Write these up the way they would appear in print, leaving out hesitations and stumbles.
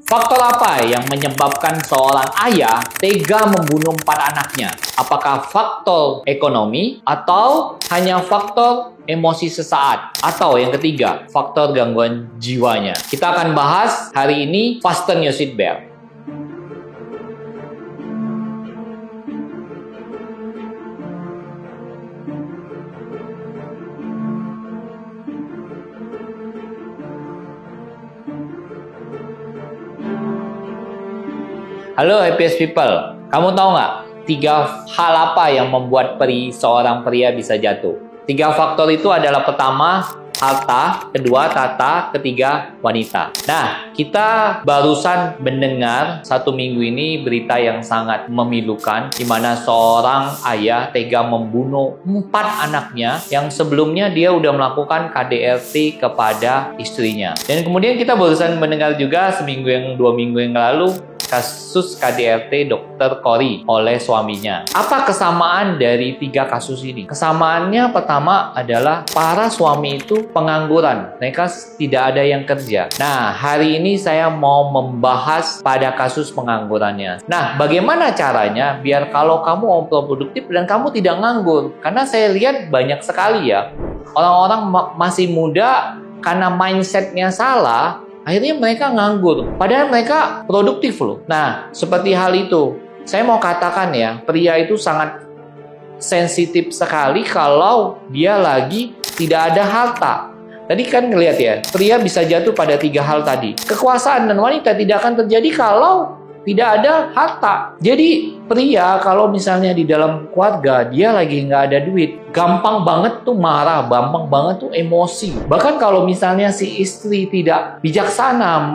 Faktor apa yang menyebabkan seorang ayah tega membunuh 4 anaknya? Apakah faktor ekonomi atau hanya faktor emosi sesaat? Atau yang ketiga, faktor gangguan jiwanya? Kita akan bahas hari ini. Fasten your seatbelt. Halo HPS People, kamu tahu nggak 3 hal apa yang membuat seorang pria bisa jatuh? 3 faktor itu adalah pertama, harta, kedua, tata, ketiga, wanita. Nah, kita barusan mendengar 1 minggu ini berita yang sangat memilukan, di mana seorang ayah tega membunuh 4 anaknya yang sebelumnya dia udah melakukan KDRT kepada istrinya. Dan kemudian kita barusan mendengar juga 2 minggu yang lalu, kasus KDRT Dr. Cory oleh suaminya. Apa kesamaan dari 3 kasus ini? Kesamaannya pertama adalah para suami itu pengangguran. Mereka tidak ada yang kerja. Nah, hari ini saya mau membahas pada kasus penganggurannya. Nah, bagaimana caranya biar kalau kamu mau produktif dan kamu tidak nganggur? Karena saya lihat banyak sekali ya, orang-orang masih muda karena mindsetnya salah, akhirnya mereka nganggur, padahal mereka produktif loh. Nah, seperti hal itu, saya mau katakan ya, pria itu sangat sensitif sekali kalau dia lagi tidak ada harta. Tadi kan ngelihat ya, pria bisa jatuh pada 3 hal tadi. Kekuasaan dan wanita tidak akan terjadi kalau tidak ada harta. Jadi pria kalau misalnya di dalam keluarga dia lagi nggak ada duit, gampang banget tuh marah, gampang banget tuh emosi. Bahkan kalau misalnya si istri tidak bijaksana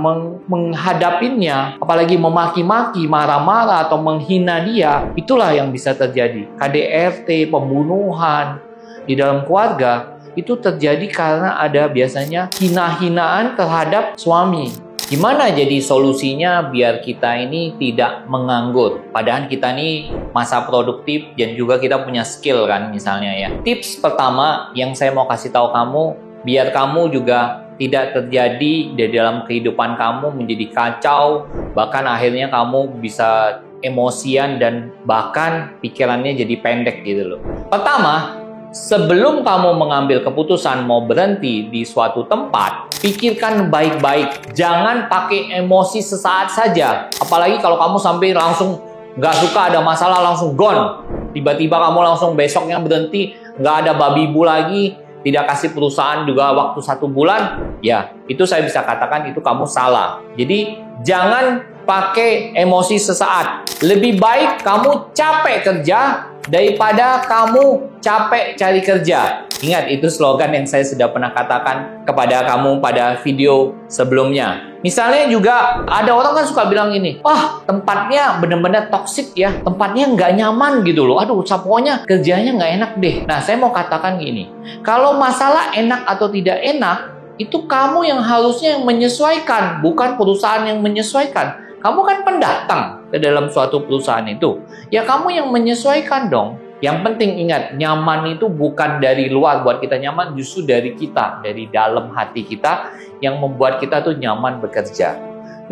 menghadapinya, apalagi memaki-maki, marah-marah atau menghina dia, itulah yang bisa terjadi. KDRT, pembunuhan di dalam keluarga itu terjadi karena ada biasanya hina-hinaan terhadap suami. Gimana jadi solusinya biar kita ini tidak menganggur? Padahal kita ini masa produktif dan juga kita punya skill kan misalnya ya. Tips pertama yang saya mau kasih tahu kamu, biar kamu juga tidak terjadi di dalam kehidupan kamu menjadi kacau, bahkan akhirnya kamu bisa emosian dan bahkan pikirannya jadi pendek gitu loh. Pertama, sebelum kamu mengambil keputusan mau berhenti di suatu tempat, pikirkan baik-baik. Jangan pakai emosi sesaat saja. Apalagi kalau kamu sampai langsung nggak suka, ada masalah, langsung gone. Tiba-tiba kamu langsung besoknya berhenti, nggak ada babi ibu lagi, tidak kasih perusahaan juga waktu 1 bulan, ya itu saya bisa katakan itu kamu salah. Jadi jangan pakai emosi sesaat. Lebih baik kamu capek kerja daripada kamu capek cari kerja. Ingat, itu slogan yang saya sudah pernah katakan kepada kamu pada video sebelumnya. Misalnya juga ada orang kan suka bilang ini, wah tempatnya benar-benar toksik ya, tempatnya nggak nyaman gitu loh. Aduh, pokoknya kerjanya nggak enak deh. Nah, saya mau katakan gini, kalau masalah enak atau tidak enak, itu kamu yang harusnya menyesuaikan, bukan perusahaan yang menyesuaikan. Kamu kan pendatang ke dalam suatu perusahaan itu. Ya kamu yang menyesuaikan dong. Yang penting ingat, nyaman itu bukan dari luar buat kita nyaman, justru dari kita, dari dalam hati kita yang membuat kita tuh nyaman bekerja.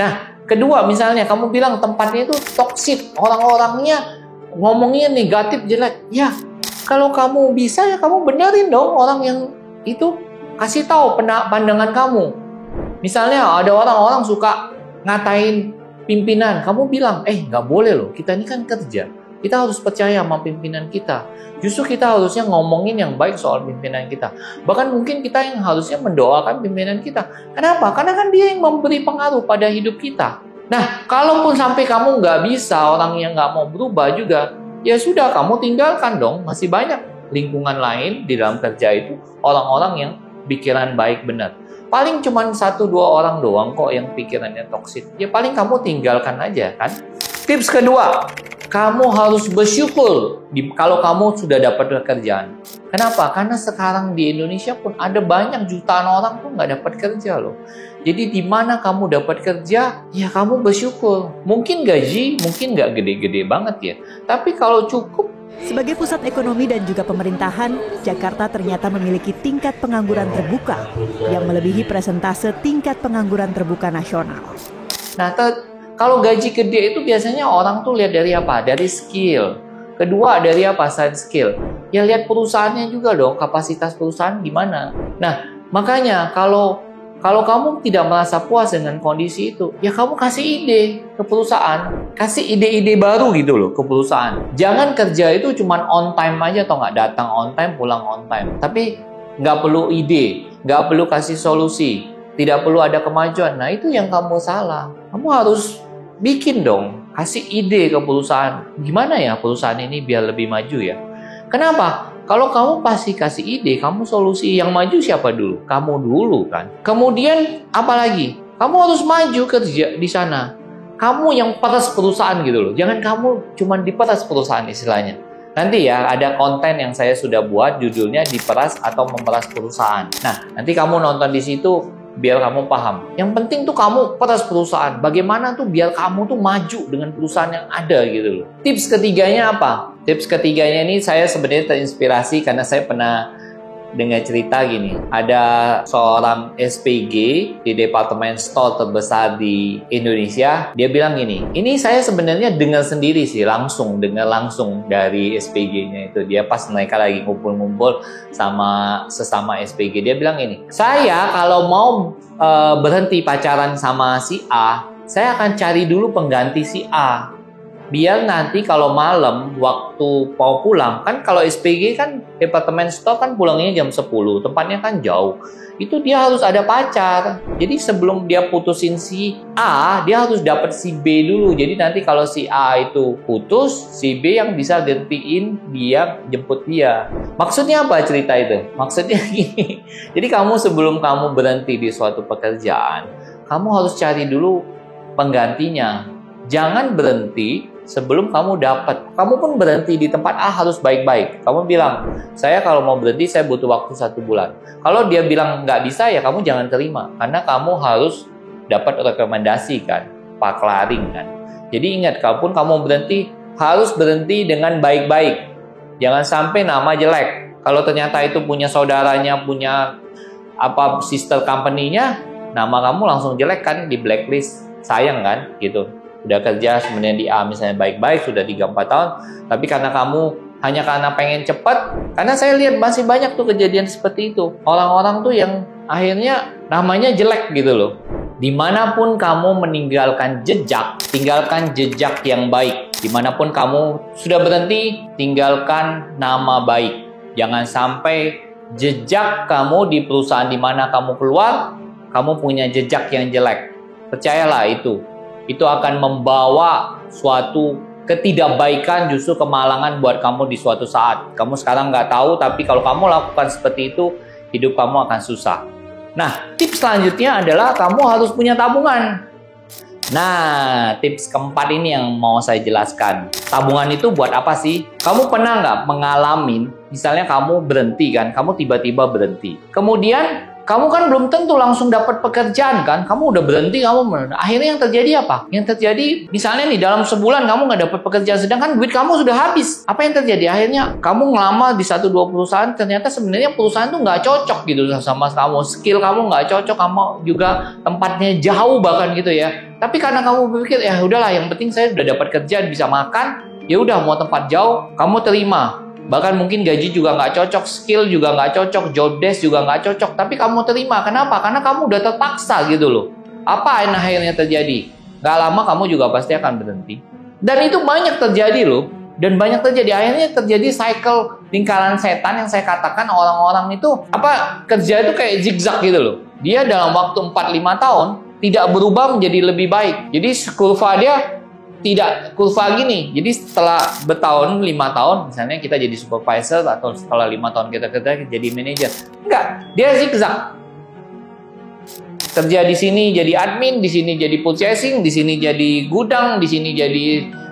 Nah, kedua misalnya kamu bilang tempatnya itu toksik, orang-orangnya ngomongnya negatif, jelek. Ya, kalau kamu bisa ya kamu benerin dong orang yang itu, kasih tahu pandangan kamu. Misalnya ada orang-orang suka ngatain pimpinan, kamu bilang, nggak boleh loh, kita ini kan kerja. Kita harus percaya sama pimpinan kita. Justru kita harusnya ngomongin yang baik soal pimpinan kita. Bahkan mungkin kita yang harusnya mendoakan pimpinan kita. Kenapa? Karena kan dia yang memberi pengaruh pada hidup kita. Nah, kalaupun sampai kamu nggak bisa, orang yang nggak mau berubah juga, ya sudah, kamu tinggalkan dong. Masih banyak lingkungan lain di dalam kerja itu, orang-orang yang pikiran baik benar. Paling cuma 1-2 orang doang kok yang pikirannya toksik. Ya paling kamu tinggalkan aja kan. Tips kedua, kamu harus bersyukur kalau kamu sudah dapat pekerjaan. Kenapa? Karena sekarang di Indonesia pun ada banyak jutaan orang tuh nggak dapat kerja loh. Jadi di mana kamu dapat kerja, ya kamu bersyukur. Mungkin gaji, mungkin nggak gede-gede banget ya. Tapi kalau cukup. Sebagai pusat ekonomi dan juga pemerintahan, Jakarta ternyata memiliki tingkat pengangguran terbuka yang melebihi persentase tingkat pengangguran terbuka nasional. Nah, kalau gaji gede itu biasanya orang tuh lihat dari apa? Dari skill. Kedua dari apa? Selain skill. Ya lihat perusahaannya juga dong, kapasitas perusahaan gimana. Nah, makanya kalau kamu tidak merasa puas dengan kondisi itu, ya kamu kasih ide ke perusahaan. Kasih ide-ide baru gitu loh ke perusahaan. Jangan kerja itu cuma on time aja atau nggak, datang on time, pulang on time. Tapi nggak perlu ide, nggak perlu kasih solusi, tidak perlu ada kemajuan. Nah, itu yang kamu salah. Kamu harus bikin dong, kasih ide ke perusahaan. Gimana ya perusahaan ini biar lebih maju ya? Kenapa? Kalau kamu pasti kasih ide, kamu solusi, yang maju siapa dulu? Kamu dulu kan. Kemudian apa lagi? Kamu harus maju kerja di sana. Kamu yang peras perusahaan gitu loh. Jangan kamu cuma diperas perusahaan istilahnya. Nanti ya ada konten yang saya sudah buat judulnya diperas atau memeras perusahaan. Nah, nanti kamu nonton di situ biar kamu paham. Yang penting tuh kamu peras perusahaan. Bagaimana tuh biar kamu tuh maju dengan perusahaan yang ada gitu loh. Tips ketiganya apa? Tips ketiganya ini saya sebenarnya terinspirasi karena saya pernah dengar cerita gini. Ada seorang SPG di departemen store terbesar di Indonesia. Dia bilang gini, ini saya sebenarnya dengar sendiri sih, dengar langsung dari SPG-nya itu. Dia pas mereka lagi ngumpul-ngumpul sama sesama SPG. Dia bilang gini, saya kalau mau berhenti pacaran sama si A, saya akan cari dulu pengganti si A. Biar nanti kalau malam waktu mau pulang, kan kalau SPG kan departemen store kan pulangnya jam 10, tempatnya kan jauh. Itu dia harus ada pacar. Jadi sebelum dia putusin si A, dia harus dapat si B dulu. Jadi nanti kalau si A itu putus, si B yang bisa gantiin dia, jemput dia. Maksudnya apa cerita itu? Maksudnya gini. Jadi kamu sebelum kamu berhenti di suatu pekerjaan, kamu harus cari dulu penggantinya. Jangan berhenti sebelum kamu dapat. Kamu pun berhenti di tempat A harus baik-baik. Kamu bilang, saya kalau mau berhenti saya butuh waktu 1 bulan. Kalau dia bilang nggak bisa, ya kamu jangan terima. Karena kamu harus dapat rekomendasi kan, paklaring kan. Jadi ingat, kalaupun kamu berhenti, harus berhenti dengan baik-baik. Jangan sampai nama jelek. Kalau ternyata itu punya saudaranya, punya sister company-nya, nama kamu langsung jelek kan, di blacklist. Sayang kan, gitu. Udah kerja sebenarnya di A misalnya baik-baik, sudah 3-4 tahun, tapi karena kamu hanya karena pengen cepat, karena saya lihat masih banyak tuh kejadian seperti itu. Orang-orang tuh yang akhirnya namanya jelek gitu loh. Dimanapun kamu meninggalkan jejak, tinggalkan jejak yang baik. Dimanapun kamu sudah berhenti, tinggalkan nama baik. Jangan sampai jejak kamu di perusahaan di mana kamu keluar, kamu punya jejak yang jelek. Percayalah itu. Itu akan membawa suatu ketidakbaikan, justru kemalangan buat kamu di suatu saat. Kamu sekarang nggak tahu, tapi kalau kamu lakukan seperti itu, hidup kamu akan susah. Nah, tips selanjutnya adalah kamu harus punya tabungan. Nah, tips keempat ini yang mau saya jelaskan. Tabungan itu buat apa sih? Kamu pernah nggak mengalami, misalnya kamu berhenti kan, kamu tiba-tiba berhenti. Kemudian, kamu kan belum tentu langsung dapat pekerjaan kan? Kamu udah berhenti, akhirnya yang terjadi apa? Yang terjadi, misalnya nih dalam sebulan kamu nggak dapat pekerjaan, sedangkan duit kamu sudah habis. Apa yang terjadi? Akhirnya kamu ngelamar di 1-2 perusahaan, ternyata sebenarnya perusahaan tuh nggak cocok gitu sama kamu. Skill kamu nggak cocok, kamu juga tempatnya jauh bahkan gitu ya. Tapi karena kamu berpikir, ya udahlah, yang penting saya udah dapat kerjaan, bisa makan, ya udah mau tempat jauh, kamu terima. Bahkan mungkin gaji juga nggak cocok, skill juga nggak cocok, job desk juga nggak cocok, tapi kamu terima. Kenapa? Karena kamu udah terpaksa gitu loh. Apa yang akhirnya terjadi? Nggak lama kamu juga pasti akan berhenti. Dan itu banyak terjadi loh. Dan banyak terjadi. Akhirnya terjadi cycle lingkaran setan yang saya katakan kurang itu kerja itu kayak zigzag gitu loh. Dia dalam waktu 4-5 tahun tidak berubah menjadi lebih baik. Jadi kurva dia tidak kurva gini. Jadi setelah bertahun 5 tahun misalnya kita jadi supervisor, atau setelah 5 tahun kita kerja jadi manajer. Enggak, dia zigzag. Kerja di sini jadi admin, di sini jadi purchasing, di sini jadi gudang, di sini jadi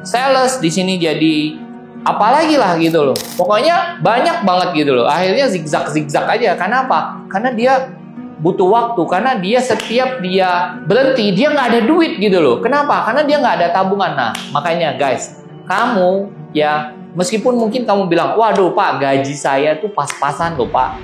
sales, di sini jadi apalagi lah gitu loh. Pokoknya banyak banget gitu loh. Akhirnya zigzag aja. Karena apa? Karena dia butuh waktu, karena dia setiap dia berhenti, dia nggak ada duit gitu loh. Kenapa? Karena dia nggak ada tabungan. Nah, makanya guys, kamu ya, meskipun mungkin kamu bilang, waduh Pak, gaji saya tuh pas-pasan loh Pak.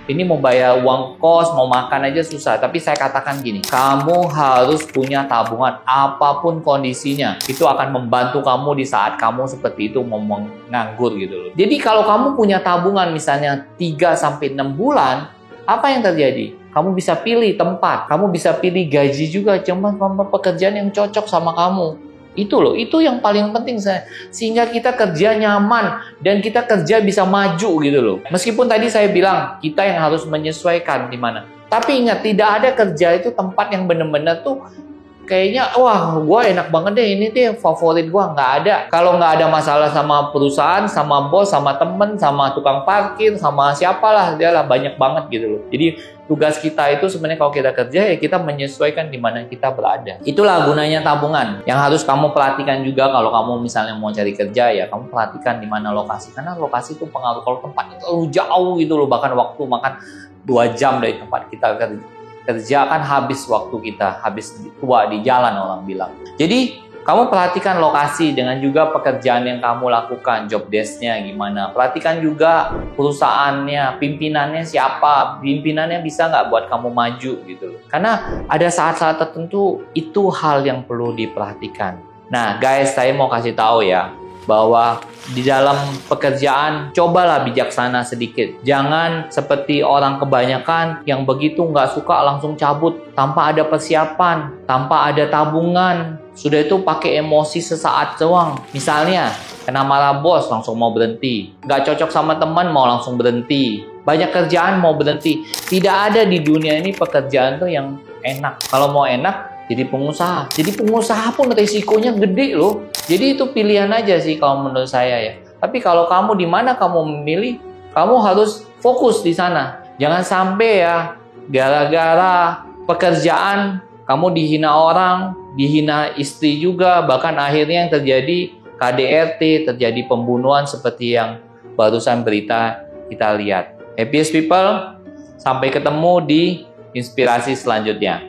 Ini mau bayar uang kos, mau makan aja susah. Tapi saya katakan gini, kamu harus punya tabungan apapun kondisinya. Itu akan membantu kamu di saat kamu seperti itu mau menganggur gitu loh. Jadi kalau kamu punya tabungan misalnya 3-6 bulan, apa yang terjadi? Kamu bisa pilih tempat, kamu bisa pilih gaji juga, cuman pekerjaan yang cocok sama kamu. Itu loh, itu yang paling penting sehingga kita kerja nyaman dan kita kerja bisa maju gitu loh. Meskipun tadi saya bilang kita yang harus menyesuaikan di mana. Tapi ingat, tidak ada kerja itu tempat yang benar-benar tuh kayaknya wah gue enak banget deh, ini deh favorit gue. Nggak ada. Kalau nggak ada masalah sama perusahaan, sama bos, sama temen, sama tukang parkir, sama siapalah, dia lah banyak banget gitu loh. Jadi tugas kita itu sebenarnya kalau kita kerja ya kita menyesuaikan di mana kita berada. Itulah gunanya tabungan. Yang harus kamu perhatikan juga kalau kamu misalnya mau cari kerja ya kamu perhatikan di mana lokasi. Karena lokasi itu pengaruh. Kalau tempatnya terlalu jauh gitu loh, bahkan waktu makan 2 jam dari tempat kita kerja kan habis waktu kita, habis tua di jalan orang bilang. Jadi kamu perhatikan lokasi dengan juga pekerjaan yang kamu lakukan, job desk-nya gimana. Perhatikan juga perusahaannya, pimpinannya siapa, pimpinannya bisa nggak buat kamu maju gitu loh. Karena ada saat-saat tertentu itu hal yang perlu diperhatikan. Nah guys, saya mau kasih tahu ya, bahwa di dalam pekerjaan cobalah bijaksana sedikit. Jangan seperti orang kebanyakan yang begitu nggak suka langsung cabut tanpa ada persiapan, tanpa ada tabungan. Sudah itu pakai emosi sesaat doang. Misalnya kena marah bos langsung mau berhenti, nggak cocok sama teman mau langsung berhenti, banyak kerjaan mau berhenti. Tidak ada di dunia ini pekerjaan tuh yang enak. Kalau mau enak jadi pengusaha. Jadi pengusaha pun resikonya gede loh. Jadi itu pilihan aja sih kalau menurut saya ya. Tapi kalau kamu di mana kamu memilih, kamu harus fokus di sana. Jangan sampai ya gara-gara pekerjaan kamu dihina orang, dihina istri juga, bahkan akhirnya yang terjadi KDRT, terjadi pembunuhan seperti yang barusan berita kita lihat. Happiest people, sampai ketemu di inspirasi selanjutnya.